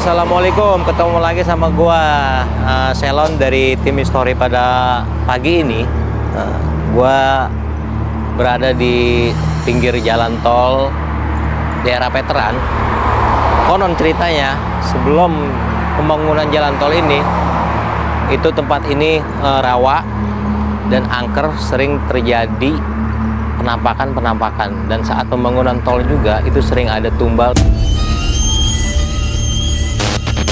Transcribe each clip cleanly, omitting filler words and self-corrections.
Assalamualaikum, ketemu lagi sama gua Selon dari tim History pada pagi ini. Gua berada di pinggir jalan tol daerah Veteran. Konon ceritanya sebelum pembangunan jalan tol ini, itu tempat ini rawa dan angker, sering terjadi penampakan, dan saat pembangunan tol juga itu sering ada tumbal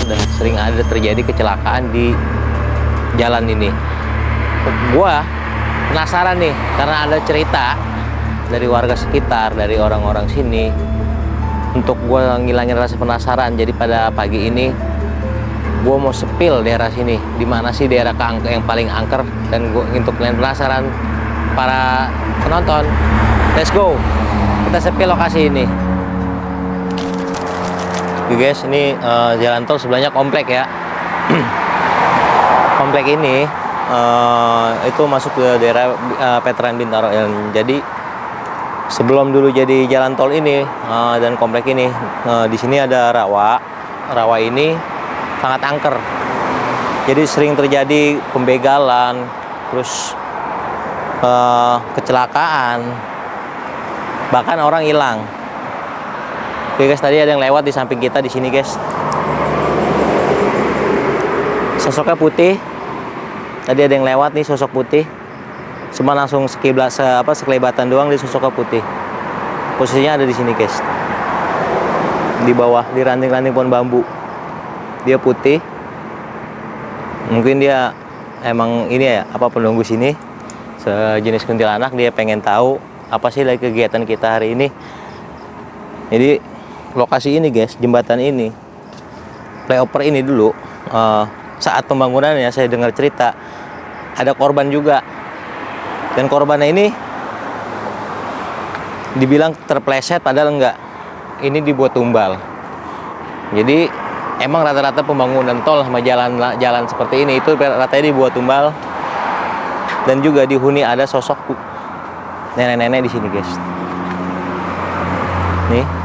dan sering ada terjadi kecelakaan di jalan ini. Gua penasaran nih karena ada cerita dari warga sekitar, dari orang-orang sini, untuk gua ngilangin rasa penasaran. Jadi pada pagi ini gua mau sepil daerah sini, di mana sih daerah yang paling angker, dan gua untuk kalian penasaran para penonton, let's go, kita sepil lokasi ini. Oke guys, ini jalan tol sebelahnya komplek ya. Komplek ini itu masuk ke daerah Veteran Bintaro. Jadi sebelum dulu jadi jalan tol ini dan komplek ini, di sini ada rawa. Rawa ini sangat angker. Jadi sering terjadi pembegalan, terus kecelakaan, bahkan orang hilang. Oke guys, tadi ada yang lewat di samping kita di sini guys. Sosoknya putih. Tadi ada yang lewat nih, sosok putih. Cuma langsung sekelebatan doang, di sosoknya putih. Posisinya ada di sini guys. Di bawah, di ranting-ranting pohon bambu. Dia putih. Mungkin dia emang ini ya, penunggu sini. Sejenis kuntilanak, dia pengen tahu apa sih lagi kegiatan kita hari ini. Jadi lokasi ini guys, jembatan ini, flyover ini dulu saat pembangunannya saya dengar cerita ada korban juga, dan korbannya ini dibilang terpleset padahal enggak, ini dibuat tumbal. Jadi emang rata-rata pembangunan tol sama jalan seperti ini itu rata-rata dibuat tumbal, dan juga dihuni ada sosok nenek-nenek di sini guys. Nih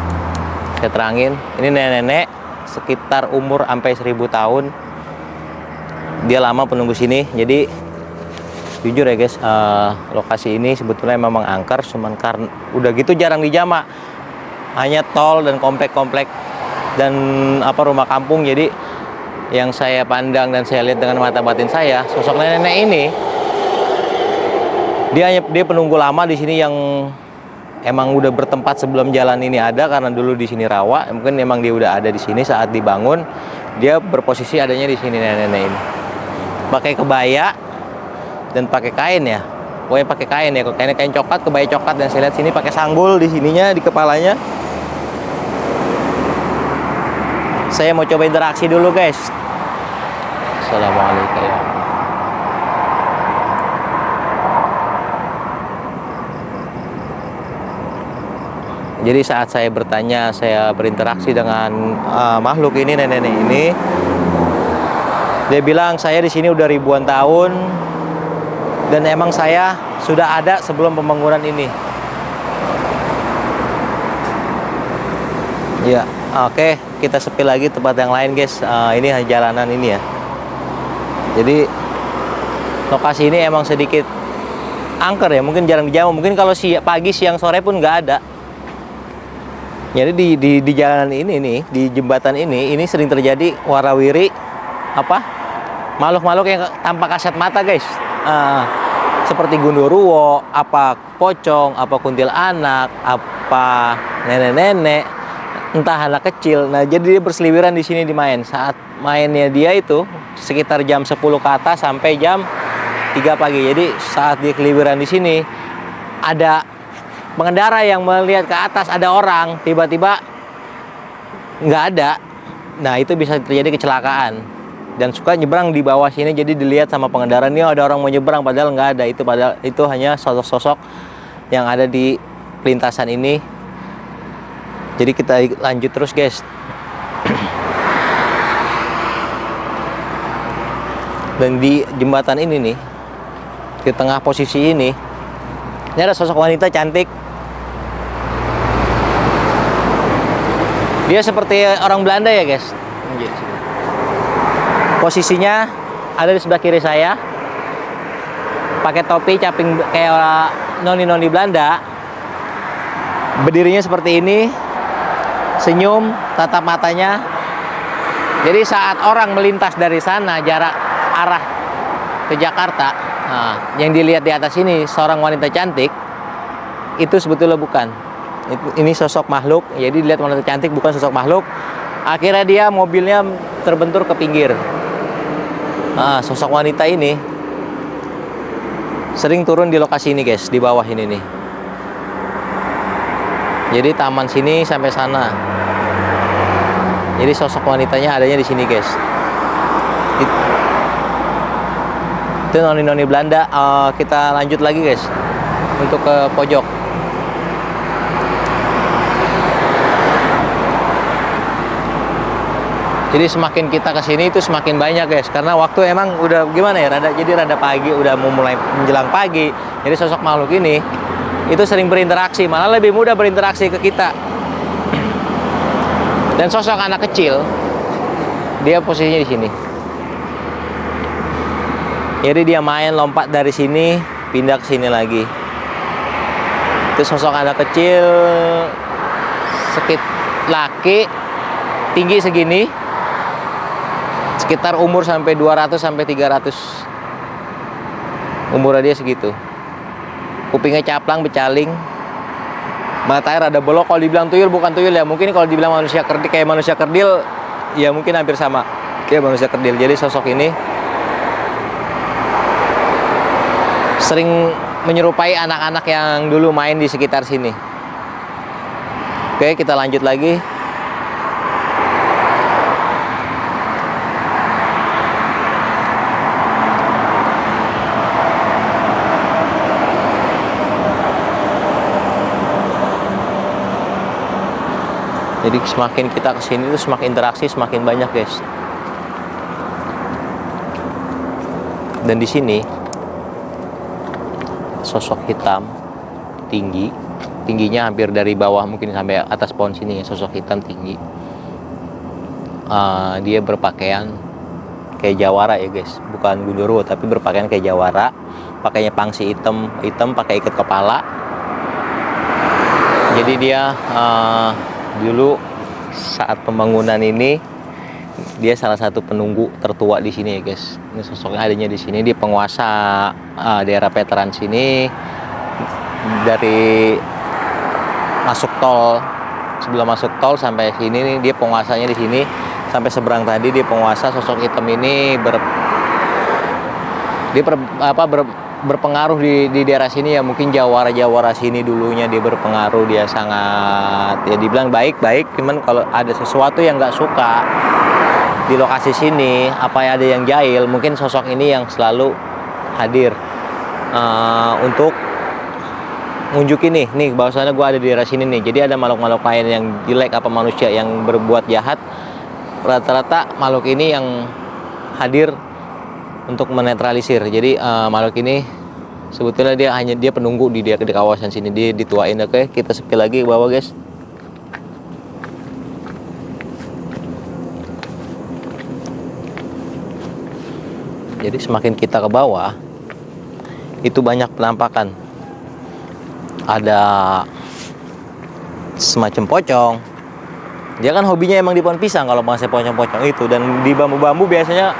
saya terangin, ini nenek-nenek sekitar umur sampai 1000 tahun. Dia lama penunggu sini. Jadi jujur ya guys, lokasi ini sebetulnya memang angker, cuman karena udah gitu jarang dijamah, hanya tol dan komplek-komplek dan rumah kampung. Jadi yang saya pandang dan saya lihat dengan mata batin saya, sosok nenek-nenek ini dia penunggu lama di sini, yang emang udah bertempat sebelum jalan ini ada, karena dulu di sini rawa. Mungkin emang dia udah ada di sini saat dibangun. Dia berposisi adanya di sini nenek-nenek ini. Pakai kebaya dan pakai kain ya. Pokoknya pakai kain ya, kain coklat, kebaya coklat, dan saya lihat sini pakai sanggul di sininya, di kepalanya. Saya mau coba interaksi dulu guys. Assalamualaikum. Jadi saat saya bertanya, saya berinteraksi dengan makhluk ini, nenek-nenek ini, dia bilang saya di sini udah ribuan tahun, dan emang saya sudah ada sebelum pembangunan ini. Ya, oke, kita sepi lagi tempat yang lain guys. Ini jalanan ini ya. Jadi lokasi ini emang sedikit angker ya, mungkin jarang dijamah. Mungkin kalau pagi, siang, sore pun nggak ada. Jadi di jalanan ini nih, di jembatan ini sering terjadi warawiri makhluk-makhluk yang tanpa kasat mata guys. Seperti gundurwo, pocong, kuntilanak, nenek-nenek, entah anak kecil. Nah, jadi dia berseliweran di sini dimain. Saat mainnya dia itu sekitar jam 10 ke atas sampai jam 3 pagi. Jadi saat dia keliweran di sini, ada pengendara yang melihat ke atas ada orang, tiba-tiba nggak ada. Nah, itu bisa terjadi kecelakaan, dan suka nyebrang di bawah sini. Jadi dilihat sama pengendara, nih ada orang mau nyebrang, padahal nggak ada. Itu hanya sosok-sosok yang ada di lintasan ini. Jadi kita lanjut terus guys. Dan di jembatan ini nih, di tengah posisi ini ada sosok wanita cantik. Dia seperti orang Belanda ya guys. Jadi sini. Posisinya ada di sebelah kiri saya, pakai topi caping kayak noni-noni Belanda, berdirinya seperti ini, senyum, tatap matanya. Jadi saat orang melintas dari sana jarak arah ke Jakarta, nah, yang dilihat di atas ini seorang wanita cantik, itu sebetulnya bukan. Ini sosok makhluk, jadi dilihat wanita cantik bukan sosok makhluk. Akhirnya dia mobilnya terbentur ke pinggir. Nah, sosok wanita ini sering turun di lokasi ini guys, di bawah ini nih. Jadi taman sini sampai sana. Jadi sosok wanitanya adanya di sini guys. Itu noni-noni Belanda. Kita lanjut lagi guys untuk ke pojok. Jadi semakin kita ke sini itu semakin banyak guys, karena waktu emang udah gimana ya, rada pagi, udah mau mulai menjelang pagi. Jadi sosok makhluk ini itu sering berinteraksi, malah lebih mudah berinteraksi ke kita. Dan sosok anak kecil, dia posisinya di sini. Jadi dia main lompat dari sini, pindah ke sini lagi. Itu sosok anak kecil, laki, tinggi segini, sekitar umur sampai 200 sampai 300. Umurnya dia segitu. Kupingnya caplang, becaling. Matanya rada bolok. Kalau dibilang tuyul bukan tuyul ya, mungkin kalau dibilang manusia kerdil kayak manusia kerdil ya mungkin hampir sama kayak manusia kerdil. Jadi sosok ini sering menyerupai anak-anak yang dulu main di sekitar sini. Oke, kita lanjut lagi. Jadi semakin kita kesini tuh semakin interaksi semakin banyak guys. Dan di sini sosok hitam tingginya hampir dari bawah mungkin sampai atas pohon sini. Sosok hitam tinggi. Dia berpakaian kayak jawara ya guys, bukan gundurwo tapi berpakaian kayak jawara. Pakainya pangsi hitam pakai ikat kepala. Jadi dia dulu saat pembangunan ini dia salah satu penunggu tertua di sini ya guys. Ini sosoknya adanya di sini. Dia penguasa daerah veteran sini. Dari masuk tol, sebelum masuk tol sampai sini nih dia penguasanya di sini. Sampai seberang tadi dia penguasa. Sosok hitam ini berpengaruh di daerah sini ya, mungkin jawara sini dulunya dia berpengaruh. Dia sangat ya dibilang baik, cuman kalau ada sesuatu yang nggak suka di lokasi sini, apa ada yang jahil, mungkin sosok ini yang selalu hadir untuk nunjukin nih bahwasannya gue ada di daerah sini nih. Jadi ada makhluk-makhluk lain yang jelek apa manusia yang berbuat jahat, rata-rata makhluk ini yang hadir untuk menetralisir. Jadi makhluk ini sebetulnya dia penunggu di kawasan sini. Dia dituain. Oke, kita sepi lagi ke bawah guys. Jadi semakin kita ke bawah itu banyak penampakan. Ada semacam pocong. Dia kan hobinya emang di pohon pisang kalau mengasih pocong-pocong itu, dan di bambu-bambu biasanya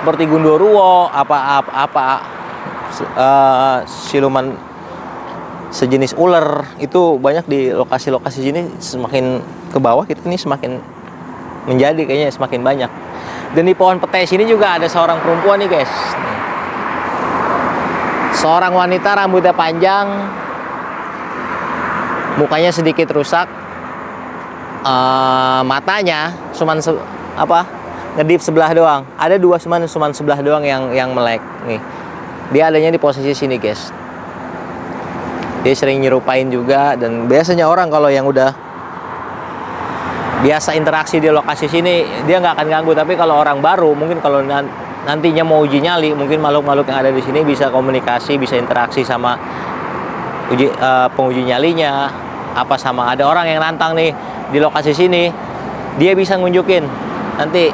seperti gundurwo, siluman sejenis ular itu banyak di lokasi-lokasi sini. Semakin ke bawah kita ini semakin menjadi kayaknya semakin banyak. Dan di pohon petai sini juga ada seorang perempuan nih guys. Seorang wanita rambutnya panjang, mukanya sedikit rusak, matanya cuman ngedip sebelah doang. Ada dua cuman sebelah doang yang melek nih. Dia adanya di posisi sini guys. Dia sering nyerupain juga, dan biasanya orang kalau yang udah biasa interaksi di lokasi sini dia nggak akan ganggu. Tapi kalau orang baru, mungkin kalau nantinya mau uji nyali, mungkin makhluk-makhluk yang ada di sini bisa komunikasi, bisa interaksi sama penguji nyalinya, apa sama ada orang yang nantang nih di lokasi sini, dia bisa ngunjukin Nanti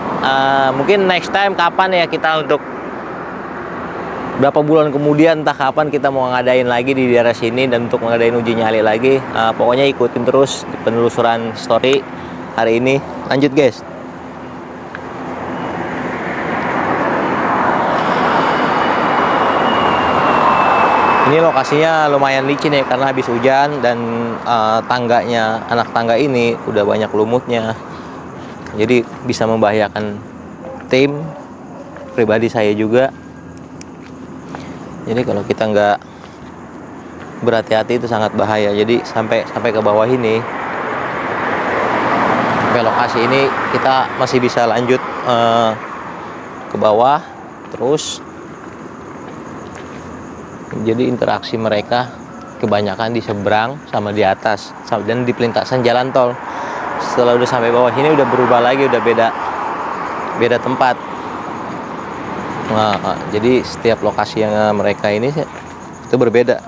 mungkin next time kapan ya kita untuk berapa bulan kemudian entah kapan kita mau ngadain lagi di daerah sini dan untuk ngadain uji nyali lagi. Pokoknya ikutin terus penelusuran story hari ini. Lanjut guys. Ini lokasinya lumayan licin ya karena habis hujan dan tangganya, anak tangga ini udah banyak lumutnya. Jadi bisa membahayakan tim, pribadi saya juga. Jadi kalau kita nggak berhati-hati itu sangat bahaya. Jadi sampai ke bawah ini, sampai lokasi ini kita masih bisa lanjut ke bawah terus. Jadi interaksi mereka kebanyakan di seberang sama di atas dan di pelintasan jalan tol. Setelah udah sampai bawah ini udah berubah lagi, udah beda tempat. Nah, jadi setiap lokasi yang mereka ini itu berbeda.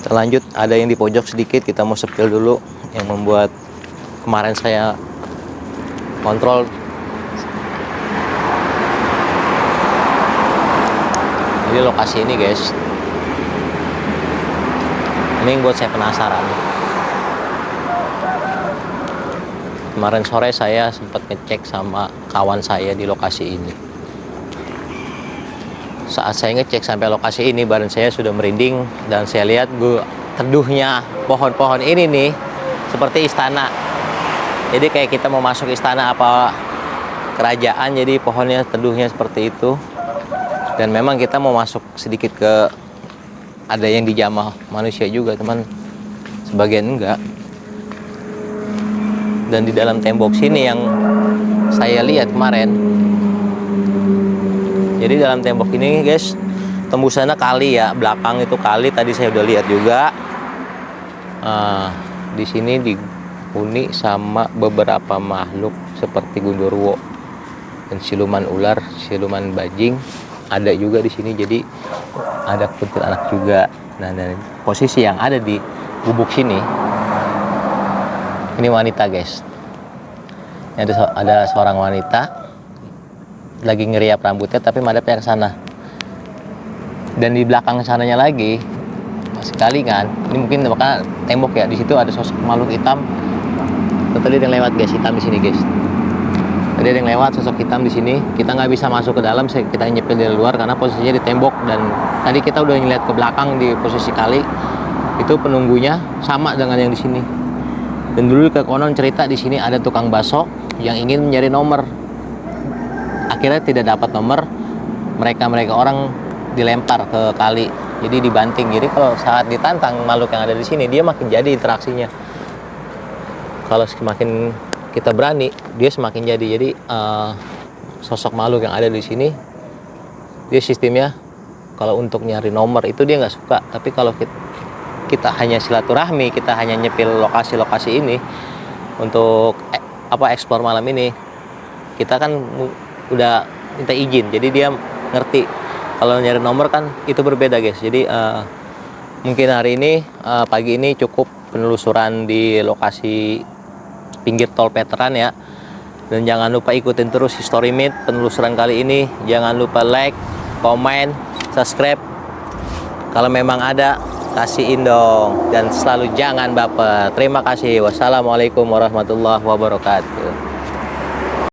Kita lanjut, ada yang di pojok sedikit, kita mau sepil dulu yang membuat kemarin saya kontrol. Jadi lokasi ini guys, ini yang buat saya penasaran. Kemarin sore saya sempat ngecek sama kawan saya di lokasi ini. Saat saya ngecek sampai lokasi ini, badan saya sudah merinding dan saya lihat teduhnya pohon-pohon ini nih seperti istana. Jadi kayak kita mau masuk istana apa kerajaan, jadi pohonnya teduhnya seperti itu. Dan memang kita mau masuk sedikit ke, ada yang dijamah manusia juga teman, sebagian enggak. Dan di dalam tembok sini yang saya lihat kemarin, jadi dalam tembok ini guys, tembusannya kali ya, belakang itu kali, tadi saya udah lihat juga. Di sini dihuni sama beberapa makhluk seperti gundurwo dan siluman ular, siluman bajing. Ada juga di sini, jadi ada kuntilanak juga. Nah, dan posisi yang ada di gubuk sini, ini wanita guys. Ini ada seorang wanita lagi ngeriap rambutnya tapi madepnya ke sana. Dan di belakang sananya lagi sekali kan, ini mungkin bakal tembok ya. Di situ ada sosok makhluk hitam. Tadi ada yang lewat guys, hitam di sini guys. Tadi ada yang lewat sosok hitam di sini. Kita nggak bisa masuk ke dalam, kita nyepil dari luar karena posisinya di tembok. Dan tadi kita udah ngeliat ke belakang di posisi kali, itu penunggunya sama dengan yang di sini. Dan dulu ke konon cerita di sini ada tukang bakso yang ingin mencari nomor. Akhirnya tidak dapat nomor, mereka orang dilempar ke kali, jadi dibanting. Jadi kalau saat ditantang makhluk yang ada di sini, dia makin jadi interaksinya. Kalau semakin kita berani, dia semakin jadi. Jadi sosok makhluk yang ada di sini, dia sistemnya kalau untuk nyari nomor itu dia nggak suka. Tapi kalau kita hanya silaturahmi, kita hanya nyepil lokasi-lokasi ini untuk eksplor malam ini, kita kan udah minta izin, jadi dia ngerti. Kalau nyari nomor kan itu berbeda guys. Jadi mungkin hari ini pagi ini cukup penelusuran di lokasi pinggir tol Veteran ya. Dan jangan lupa ikutin terus History Meet penelusuran kali ini. Jangan lupa like, komen, subscribe. Kalau memang ada, kasihin dong. Dan selalu jangan baper. Terima kasih. Wassalamualaikum warahmatullahi wabarakatuh.